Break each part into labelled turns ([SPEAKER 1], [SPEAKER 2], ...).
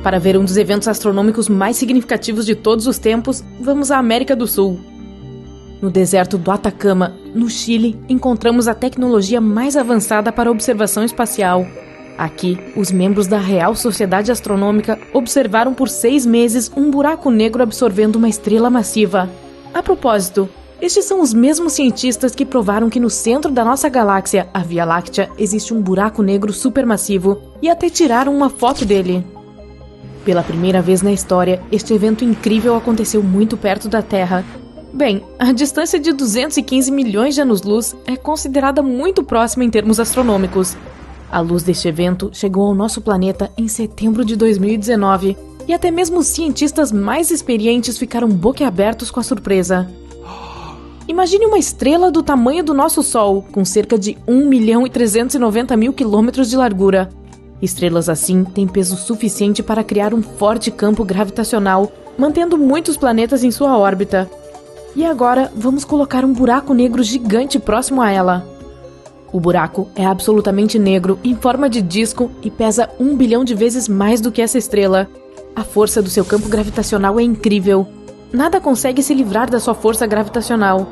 [SPEAKER 1] Para ver um dos eventos astronômicos mais significativos de todos os tempos, vamos à América do Sul. No deserto do Atacama, no Chile, encontramos a tecnologia mais avançada para observação espacial. Aqui, os membros da Real Sociedade Astronômica observaram por 6 meses um buraco negro absorvendo uma estrela massiva. A propósito, estes são os mesmos cientistas que provaram que no centro da nossa galáxia, a Via Láctea, existe um buraco negro supermassivo e até tiraram uma foto dele. Pela primeira vez na história, este evento incrível aconteceu muito perto da Terra. Bem, a distância de 215 milhões de anos-luz é considerada muito próxima em termos astronômicos. A luz deste evento chegou ao nosso planeta em setembro de 2019 e até mesmo os cientistas mais experientes ficaram boquiabertos com a surpresa. Imagine uma estrela do tamanho do nosso Sol, com cerca de 1.390.000 quilômetros de largura. Estrelas assim têm peso suficiente para criar um forte campo gravitacional, mantendo muitos planetas em sua órbita. E agora, vamos colocar um buraco negro gigante próximo a ela. O buraco é absolutamente negro, em forma de disco e pesa 1 bilhão de vezes mais do que essa estrela. A força do seu campo gravitacional é incrível. Nada consegue se livrar da sua força gravitacional.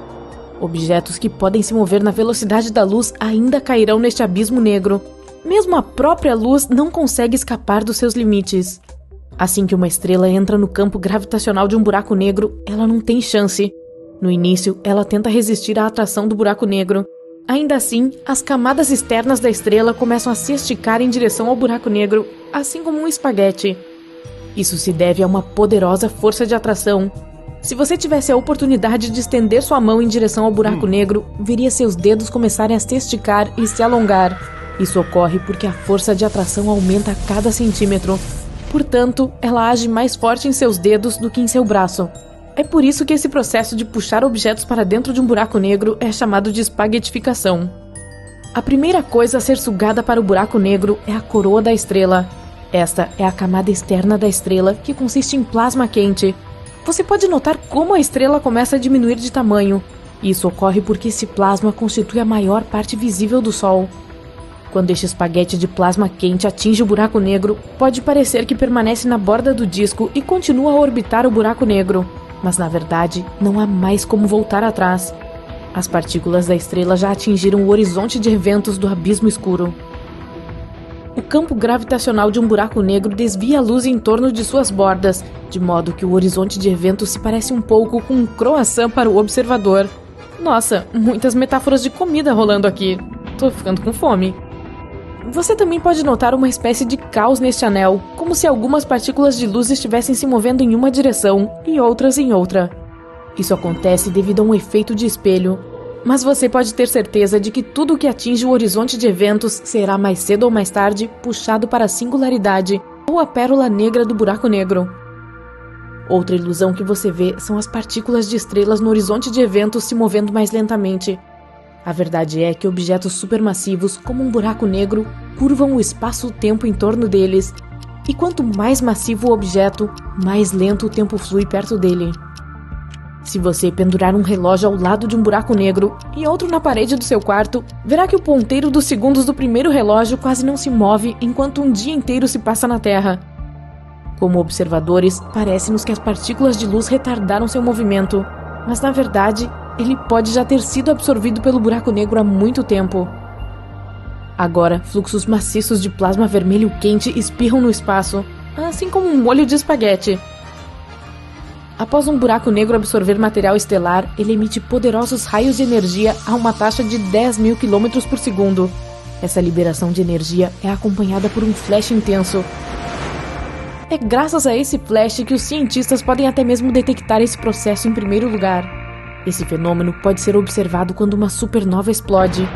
[SPEAKER 1] Objetos que podem se mover na velocidade da luz ainda cairão neste abismo negro. Mesmo a própria luz não consegue escapar dos seus limites. Assim que uma estrela entra no campo gravitacional de um buraco negro, ela não tem chance. No início, ela tenta resistir à atração do buraco negro. Ainda assim, as camadas externas da estrela começam a se esticar em direção ao buraco negro, assim como um espaguete. Isso se deve a uma poderosa força de atração. Se você tivesse a oportunidade de estender sua mão em direção ao buraco negro, veria seus dedos começarem a se esticar e se alongar. Isso ocorre porque a força de atração aumenta a cada centímetro. Portanto, ela age mais forte em seus dedos do que em seu braço. É por isso que esse processo de puxar objetos para dentro de um buraco negro é chamado de espaguetificação. A primeira coisa a ser sugada para o buraco negro é a coroa da estrela. Esta é a camada externa da estrela, que consiste em plasma quente. Você pode notar como a estrela começa a diminuir de tamanho. Isso ocorre porque esse plasma constitui a maior parte visível do Sol. Quando este espaguete de plasma quente atinge o buraco negro, pode parecer que permanece na borda do disco e continua a orbitar o buraco negro. Mas na verdade, não há mais como voltar atrás. As partículas da estrela já atingiram o horizonte de eventos do abismo escuro. O campo gravitacional de um buraco negro desvia a luz em torno de suas bordas, de modo que o horizonte de eventos se parece um pouco com um croissant para o observador. Nossa, muitas metáforas de comida rolando aqui. Tô ficando com fome. Você também pode notar uma espécie de caos neste anel, como se algumas partículas de luz estivessem se movendo em uma direção e outras em outra. Isso acontece devido a um efeito de espelho, mas você pode ter certeza de que tudo que atinge o horizonte de eventos será mais cedo ou mais tarde puxado para a singularidade ou a pérola negra do buraco negro. Outra ilusão que você vê são as partículas de estrelas no horizonte de eventos se movendo mais lentamente. A verdade é que objetos supermassivos, como um buraco negro, curvam o espaço-tempo em torno deles, e quanto mais massivo o objeto, mais lento o tempo flui perto dele. Se você pendurar um relógio ao lado de um buraco negro e outro na parede do seu quarto, verá que o ponteiro dos segundos do primeiro relógio quase não se move enquanto um dia inteiro se passa na Terra. Como observadores, parece-nos que as partículas de luz retardaram seu movimento, mas na verdade, ele pode já ter sido absorvido pelo buraco negro há muito tempo. Agora, fluxos maciços de plasma vermelho quente espirram no espaço, assim como um molho de espaguete. Após um buraco negro absorver material estelar, ele emite poderosos raios de energia a uma taxa de 10.000 km por segundo. Essa liberação de energia é acompanhada por um flash intenso. É graças a esse flash que os cientistas podem até mesmo detectar esse processo em primeiro lugar. Esse fenômeno pode ser observado quando uma supernova explode.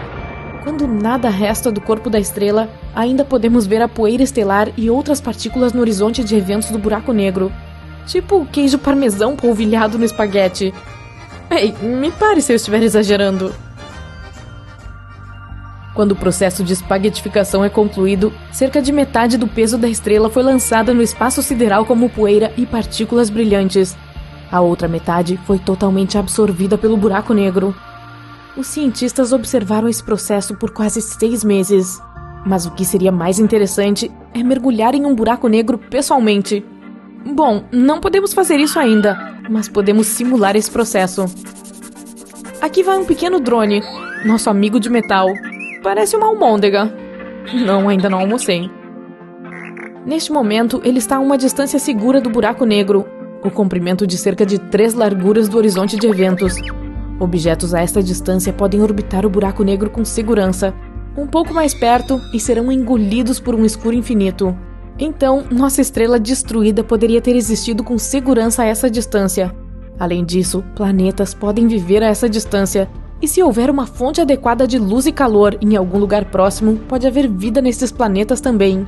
[SPEAKER 1] Quando nada resta do corpo da estrela, ainda podemos ver a poeira estelar e outras partículas no horizonte de eventos do buraco negro. Tipo queijo parmesão polvilhado no espaguete. Ei, me pare se eu estiver exagerando. Quando o processo de espaguetificação é concluído, cerca de metade do peso da estrela foi lançada no espaço sideral como poeira e partículas brilhantes. A outra metade foi totalmente absorvida pelo buraco negro. Os cientistas observaram esse processo por quase 6 meses. Mas o que seria mais interessante é mergulhar em um buraco negro pessoalmente. Bom, não podemos fazer isso ainda, mas podemos simular esse processo. Aqui vai um pequeno drone, nosso amigo de metal. Parece uma almôndega. Não, ainda não almocei. Neste momento, ele está a uma distância segura do buraco negro, o comprimento de cerca de 3 larguras do horizonte de eventos. Objetos a esta distância podem orbitar o buraco negro com segurança, um pouco mais perto e serão engolidos por um escuro infinito. Então, nossa estrela destruída poderia ter existido com segurança a essa distância. Além disso, planetas podem viver a essa distância, e se houver uma fonte adequada de luz e calor em algum lugar próximo, pode haver vida nesses planetas também.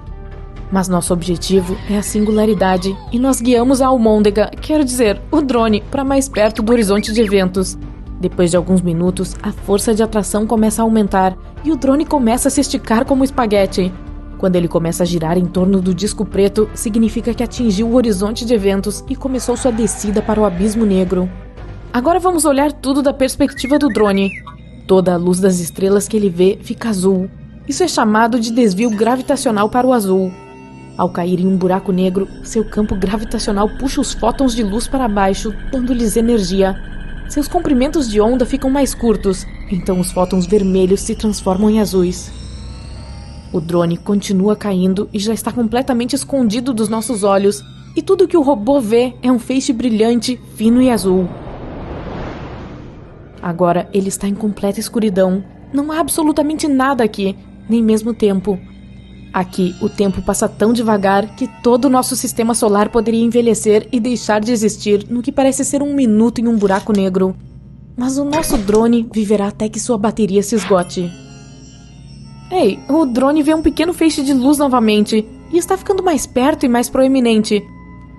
[SPEAKER 1] Mas nosso objetivo é a singularidade, e nós guiamos a almôndega, quero dizer, o drone, para mais perto do horizonte de eventos. Depois de alguns minutos, a força de atração começa a aumentar, e o drone começa a se esticar como espaguete. Quando ele começa a girar em torno do disco preto, significa que atingiu o horizonte de eventos e começou sua descida para o abismo negro. Agora vamos olhar tudo da perspectiva do drone. Toda a luz das estrelas que ele vê fica azul. Isso é chamado de desvio gravitacional para o azul. Ao cair em um buraco negro, seu campo gravitacional puxa os fótons de luz para baixo, dando-lhes energia. Seus comprimentos de onda ficam mais curtos, então os fótons vermelhos se transformam em azuis. O drone continua caindo e já está completamente escondido dos nossos olhos, e tudo que o robô vê é um feixe brilhante, fino e azul. Agora ele está em completa escuridão. Não há absolutamente nada aqui, nem mesmo tempo. Aqui, o tempo passa tão devagar que todo o nosso sistema solar poderia envelhecer e deixar de existir no que parece ser um minuto em um buraco negro. Mas o nosso drone viverá até que sua bateria se esgote. Ei, o drone vê um pequeno feixe de luz novamente e está ficando mais perto e mais proeminente.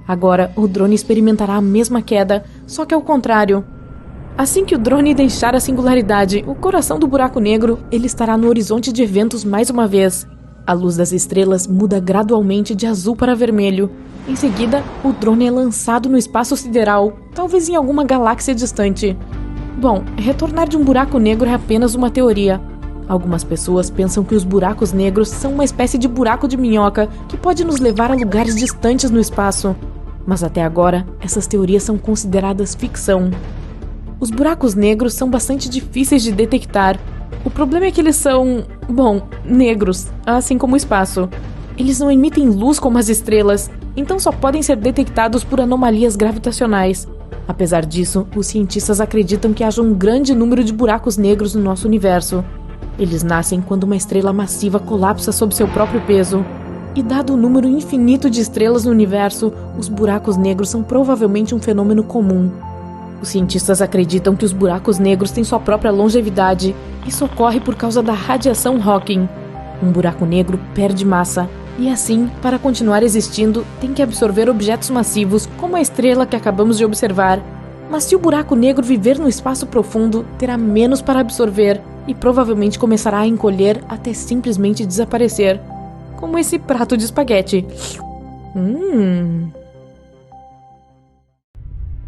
[SPEAKER 1] Agora, o drone experimentará a mesma queda, só que ao contrário. Assim que o drone deixar a singularidade, o coração do buraco negro, ele estará no horizonte de eventos mais uma vez. A luz das estrelas muda gradualmente de azul para vermelho. Em seguida, o drone é lançado no espaço sideral, talvez em alguma galáxia distante. Bom, retornar de um buraco negro é apenas uma teoria. Algumas pessoas pensam que os buracos negros são uma espécie de buraco de minhoca que pode nos levar a lugares distantes no espaço. Mas até agora, essas teorias são consideradas ficção. Os buracos negros são bastante difíceis de detectar. O problema é que eles são, negros, assim como o espaço. Eles não emitem luz como as estrelas, então só podem ser detectados por anomalias gravitacionais. Apesar disso, os cientistas acreditam que haja um grande número de buracos negros no nosso universo. Eles nascem quando uma estrela massiva colapsa sob seu próprio peso. E dado o número infinito de estrelas no universo, os buracos negros são provavelmente um fenômeno comum. Os cientistas acreditam que os buracos negros têm sua própria longevidade. Isso ocorre por causa da radiação Hawking. Um buraco negro perde massa, e assim, para continuar existindo, tem que absorver objetos massivos, como a estrela que acabamos de observar. Mas se o buraco negro viver no espaço profundo, terá menos para absorver, e provavelmente começará a encolher até simplesmente desaparecer. Como esse prato de espaguete.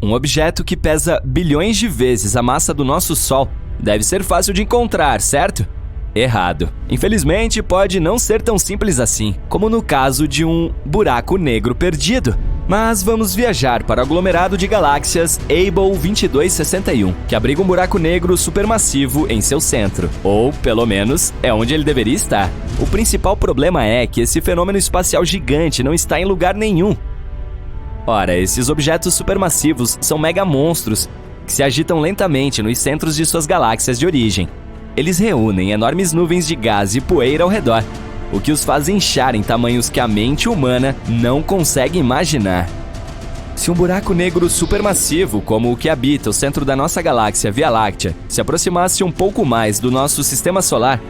[SPEAKER 2] Um objeto que pesa bilhões de vezes a massa do nosso Sol deve ser fácil de encontrar, certo? Errado. Infelizmente, pode não ser tão simples assim, como no caso de um buraco negro perdido. Mas vamos viajar para o aglomerado de galáxias Able 2261, que abriga um buraco negro supermassivo em seu centro. Ou, pelo menos, é onde ele deveria estar. O principal problema é que esse fenômeno espacial gigante não está em lugar nenhum. Ora, esses objetos supermassivos são megamonstros que se agitam lentamente nos centros de suas galáxias de origem. Eles reúnem enormes nuvens de gás e poeira ao redor, o que os faz inchar em tamanhos que a mente humana não consegue imaginar. Se um buraco negro supermassivo, como o que habita o centro da nossa galáxia Via Láctea, se aproximasse um pouco mais do nosso sistema solar,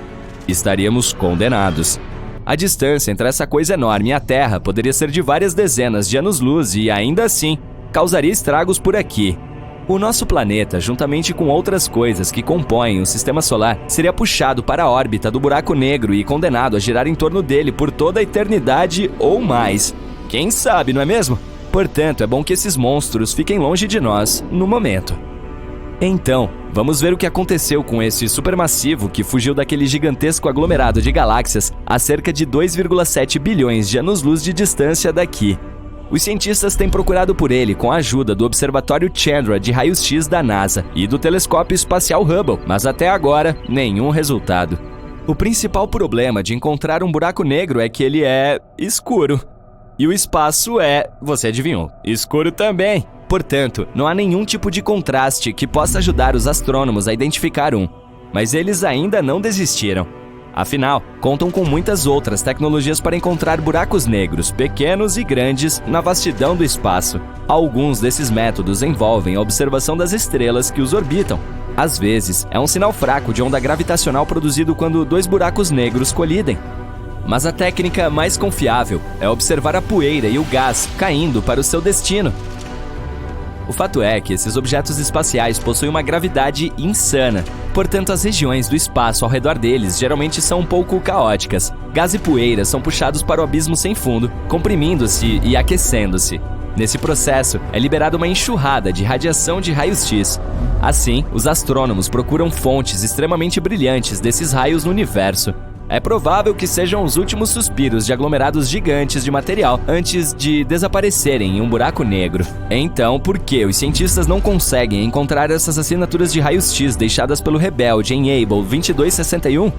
[SPEAKER 2] estaríamos condenados. A distância entre essa coisa enorme e a Terra poderia ser de várias dezenas de anos-luz e, ainda assim, causaria estragos por aqui. O nosso planeta, juntamente com outras coisas que compõem o sistema solar, seria puxado para a órbita do buraco negro e condenado a girar em torno dele por toda a eternidade ou mais. Quem sabe, não é mesmo? Portanto, é bom que esses monstros fiquem longe de nós no momento. Então, Vamos ver o que aconteceu com esse supermassivo que fugiu daquele gigantesco aglomerado de galáxias a cerca de 2,7 bilhões de anos-luz de distância daqui. Os cientistas têm procurado por ele com a ajuda do Observatório Chandra de raios-x da NASA e do Telescópio Espacial Hubble, mas até agora, nenhum resultado. O principal problema de encontrar um buraco negro é que ele é escuro. E o espaço é, você adivinhou, escuro também. Portanto, não há nenhum tipo de contraste que possa ajudar os astrônomos a identificar um. Mas eles ainda não desistiram. Afinal, contam com muitas outras tecnologias para encontrar buracos negros, pequenos e grandes, na vastidão do espaço. Alguns desses métodos envolvem a observação das estrelas que os orbitam. Às vezes, é um sinal fraco de onda gravitacional produzido quando dois buracos negros colidem. Mas a técnica mais confiável é observar a poeira e o gás caindo para o seu destino. O fato é que esses objetos espaciais possuem uma gravidade insana. Portanto, as regiões do espaço ao redor deles geralmente são um pouco caóticas. Gás e poeira são puxados para o abismo sem fundo, comprimindo-se e aquecendo-se. Nesse processo, é liberada uma enxurrada de radiação de raios-x. Assim, os astrônomos procuram fontes extremamente brilhantes desses raios no universo. É provável que sejam os últimos suspiros de aglomerados gigantes de material antes de desaparecerem em um buraco negro. Então, por que os cientistas não conseguem encontrar essas assinaturas de raios-x deixadas pelo rebelde em Able 2261?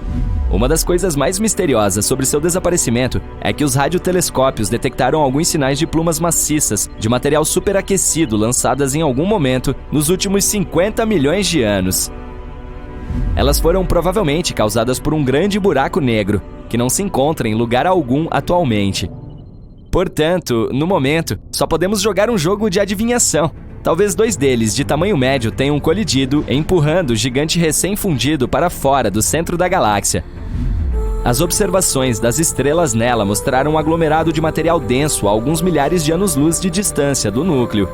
[SPEAKER 2] Uma das coisas mais misteriosas sobre seu desaparecimento é que os radiotelescópios detectaram alguns sinais de plumas maciças de material superaquecido lançadas em algum momento nos últimos 50 milhões de anos. Elas foram provavelmente causadas por um grande buraco negro, que não se encontra em lugar algum atualmente. Portanto, no momento, só podemos jogar um jogo de adivinhação. Talvez dois deles, de tamanho médio, tenham colidido, empurrando o gigante recém-fundido para fora do centro da galáxia. As observações das estrelas nela mostraram um aglomerado de material denso a alguns milhares de anos-luz de distância do núcleo.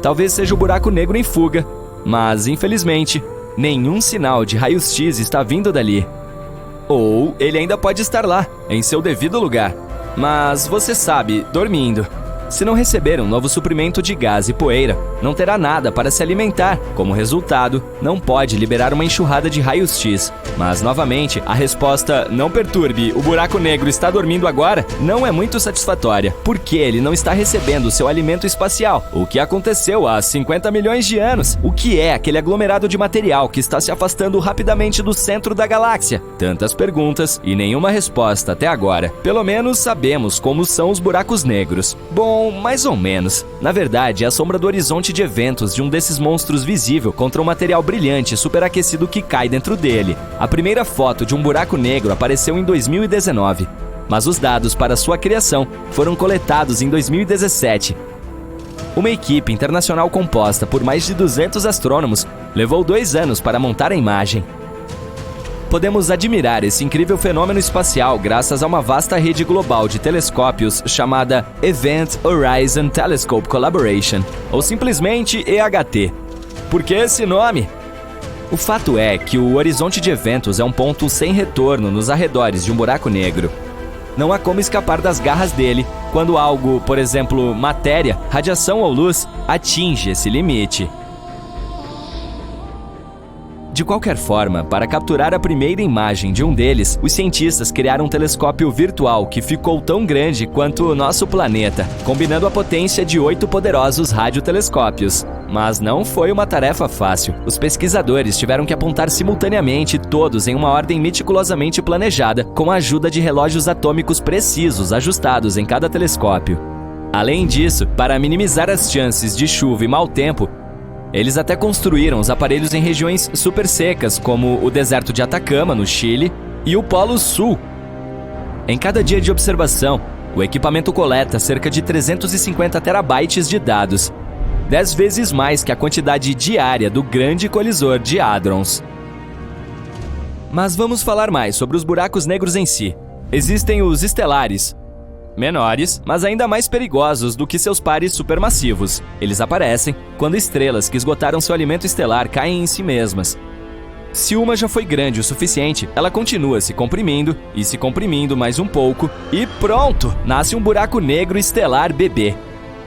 [SPEAKER 2] Talvez seja o buraco negro em fuga, mas, infelizmente, nenhum sinal de raios-x está vindo dali. Ou ele ainda pode estar lá, em seu devido lugar. Mas você sabe, dormindo. Se não receber um novo suprimento de gás e poeira, não terá nada para se alimentar. Como resultado, não pode liberar uma enxurrada de raios-x. Mas, novamente, a resposta "não perturbe, o buraco negro está dormindo agora" não é muito satisfatória, porque ele não está recebendo seu alimento espacial. O que aconteceu há 50 milhões de anos? O que é aquele aglomerado de material que está se afastando rapidamente do centro da galáxia? Tantas perguntas e nenhuma resposta até agora. Pelo menos sabemos como são os buracos negros. Bom, mais ou menos. Na verdade, é a sombra do horizonte de eventos de um desses monstros visível contra um material brilhante superaquecido que cai dentro dele. A primeira foto de um buraco negro apareceu em 2019, mas os dados para sua criação foram coletados em 2017. Uma equipe internacional composta por mais de 200 astrônomos levou 2 anos para montar a imagem. Podemos admirar esse incrível fenômeno espacial graças a uma vasta rede global de telescópios chamada Event Horizon Telescope Collaboration, ou simplesmente EHT. Por que esse nome? O fato é que o horizonte de eventos é um ponto sem retorno nos arredores de um buraco negro. Não há como escapar das garras dele quando algo, por exemplo, matéria, radiação ou luz, atinge esse limite. De qualquer forma, para capturar a primeira imagem de um deles, os cientistas criaram um telescópio virtual que ficou tão grande quanto o nosso planeta, combinando a potência de 8 poderosos radiotelescópios. Mas não foi uma tarefa fácil. Os pesquisadores tiveram que apontar simultaneamente todos em uma ordem meticulosamente planejada, com a ajuda de relógios atômicos precisos ajustados em cada telescópio. Além disso, para minimizar as chances de chuva e mau tempo, eles até construíram os aparelhos em regiões super secas, como o deserto de Atacama, no Chile, e o Polo Sul. Em cada dia de observação, o equipamento coleta cerca de 350 terabytes de dados, 10 vezes mais que a quantidade diária do Grande Colisor de Hadrons. Mas vamos falar mais sobre os buracos negros em si. Existem os estelares, menores, mas ainda mais perigosos do que seus pares supermassivos. Eles aparecem quando estrelas que esgotaram seu alimento estelar caem em si mesmas. Se uma já foi grande o suficiente, ela continua se comprimindo e se comprimindo mais um pouco e pronto! Nasce um buraco negro estelar bebê.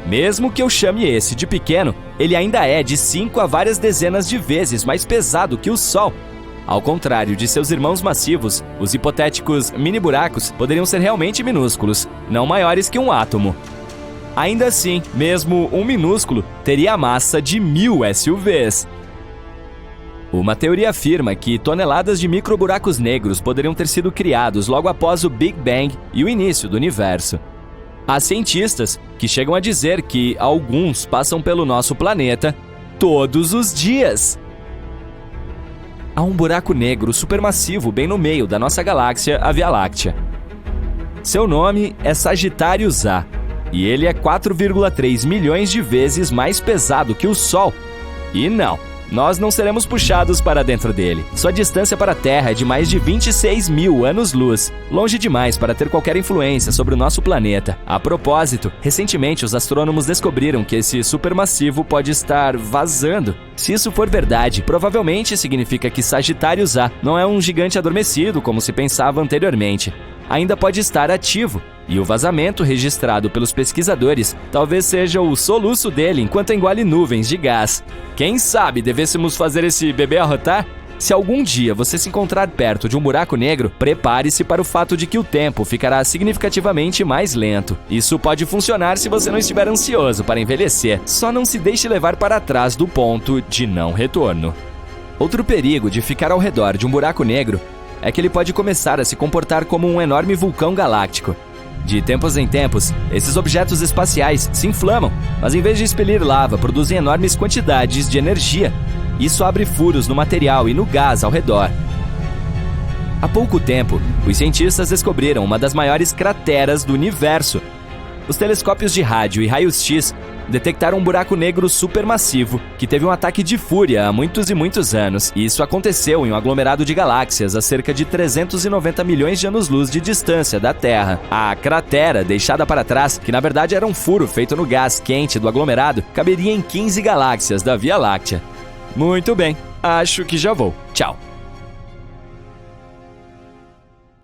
[SPEAKER 2] Mesmo que eu chame esse de pequeno, ele ainda é de 5 a várias dezenas de vezes mais pesado que o Sol. Ao contrário de seus irmãos massivos, os hipotéticos mini-buracos poderiam ser realmente minúsculos, não maiores que um átomo. Ainda assim, mesmo um minúsculo teria a massa de 1000 SUVs. Uma teoria afirma que toneladas de microburacos negros poderiam ter sido criados logo após o Big Bang e o início do universo. Há cientistas que chegam a dizer que alguns passam pelo nosso planeta todos os dias. Há um buraco negro supermassivo bem no meio da nossa galáxia, a Via Láctea. Seu nome é Sagitários A, e ele é 4,3 milhões de vezes mais pesado que o Sol. E não, nós não seremos puxados para dentro dele. Sua distância para a Terra é de mais de 26 mil anos-luz, longe demais para ter qualquer influência sobre o nosso planeta. A propósito, recentemente os astrônomos descobriram que esse supermassivo pode estar vazando. Se isso for verdade, provavelmente significa que Sagitários A não é um gigante adormecido como se pensava anteriormente. Ainda pode estar ativo, e o vazamento registrado pelos pesquisadores talvez seja o soluço dele enquanto engole nuvens de gás. Quem sabe devêssemos fazer esse bebê arrotar? Se algum dia você se encontrar perto de um buraco negro, prepare-se para o fato de que o tempo ficará significativamente mais lento. Isso pode funcionar se você não estiver ansioso para envelhecer, só não se deixe levar para trás do ponto de não retorno. Outro perigo de ficar ao redor de um buraco negro é que ele pode começar a se comportar como um enorme vulcão galáctico. De tempos em tempos, esses objetos espaciais se inflamam, mas em vez de expelir lava, produzem enormes quantidades de energia. Isso abre furos no material e no gás ao redor. Há pouco tempo, os cientistas descobriram uma das maiores crateras do universo. Os telescópios de rádio e raios-x detectaram um buraco negro supermassivo que teve um ataque de fúria há muitos e muitos anos. E isso aconteceu em um aglomerado de galáxias a cerca de 390 milhões de anos-luz de distância da Terra. A cratera, deixada para trás, que na verdade era um furo feito no gás quente do aglomerado, caberia em 15 galáxias da Via Láctea. Muito bem, acho que já vou. Tchau.